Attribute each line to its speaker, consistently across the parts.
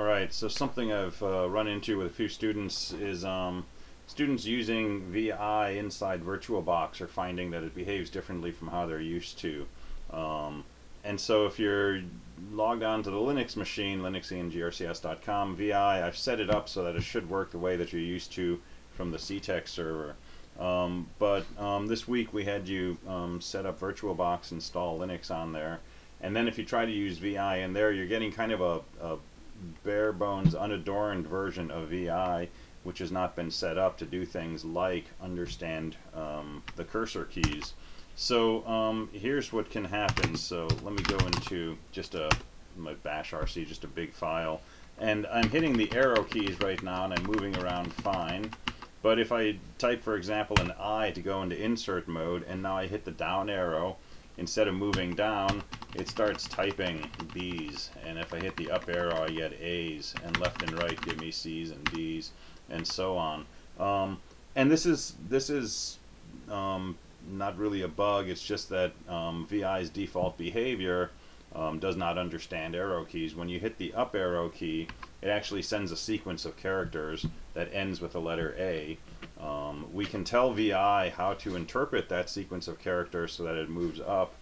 Speaker 1: Alright, so something I've run into with a few students is students using VI inside VirtualBox are finding that it behaves differently from how they're used to. And so if you're logged on to the Linux machine, linuxengrcs.com, VI, I've set it up so that it should work the way that you're used to from the CTEX server. But this week we had you set up VirtualBox, install Linux on there, and then if you try to use VI in there, you're getting kind of a bare bones, unadorned version of VI, which has not been set up to do things like understand the cursor keys. So here's what can happen. So let me go into just my bash RC, just a big file, and I'm hitting the arrow keys right now and I'm moving around fine. But if I type, for example, an I to go into insert mode, and now I hit the down arrow, instead of moving down, it starts typing B's, and if I hit the up arrow I get A's, and left and right give me C's and D's, and so on. And this is not really a bug, it's just that VI's default behavior does not understand arrow keys. When you hit the up arrow key, it actually sends a sequence of characters that ends with the letter A. We can tell VI how to interpret that sequence of characters so that it moves up,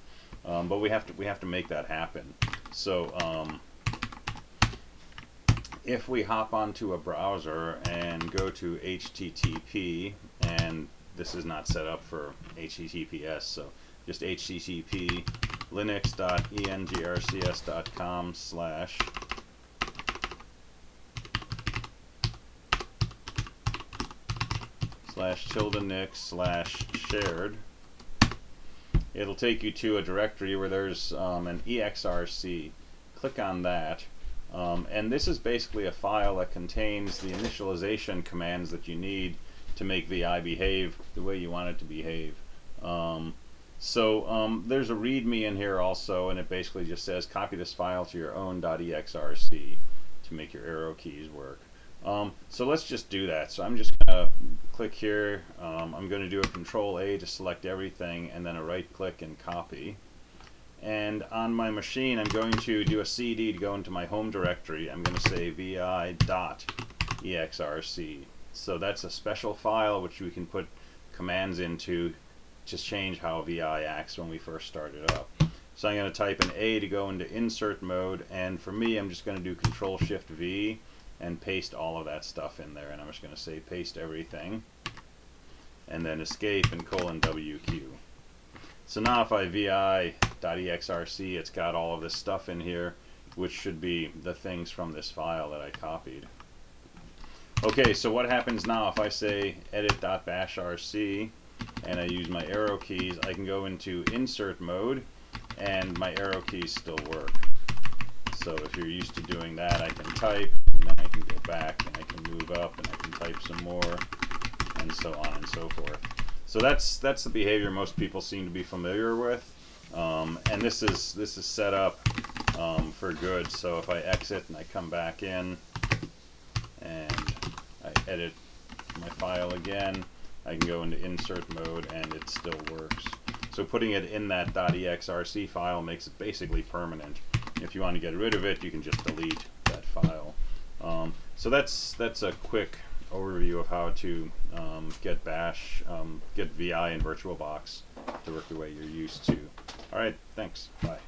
Speaker 1: but we have to make that happen. So if we hop onto a browser and go to HTTP, and this is not set up for HTTPS, so just HTTP linux.engrcs.com/ /nix/shared. It'll take you to a directory where there's an exrc. Click on that, and this is basically a file that contains the initialization commands that you need to make VI behave the way you want it to behave. There's a README in here also, and it basically just says copy this file to your own .exrc to make your arrow keys work. So let's just do that. So I'm just going to click here. I'm going to do a Control A to select everything, and then a right click and copy. And on my machine, I'm going to do a CD to go into my home directory. I'm going to say vi.exrc. So that's a special file which we can put commands into to change how VI acts when we first start it up. So I'm going to type an A to go into insert mode, and for me I'm just going to do Control Shift V and paste all of that stuff in there, and I'm just going to say paste everything, and then escape and :WQ. So now if I vi.exrc, it's got all of this stuff in here, which should be the things from this file that I copied. Okay, so what happens now if I say edit.bashrc and I use my arrow keys? I can go into insert mode and my arrow keys still work. So if you're used to doing that, I can type, and then I can go back, and I can move up, and I can type some more, and so on and so forth. So that's the behavior most people seem to be familiar with, and this is set up for good. So if I exit and I come back in and I edit my file again, I can go into insert mode and it still works. So putting it in that .exrc file makes it basically permanent. If you want to get rid of it, you can just delete that file. So that's a quick overview of how to get VI in VirtualBox to work the way you're used to. All right, thanks. Bye.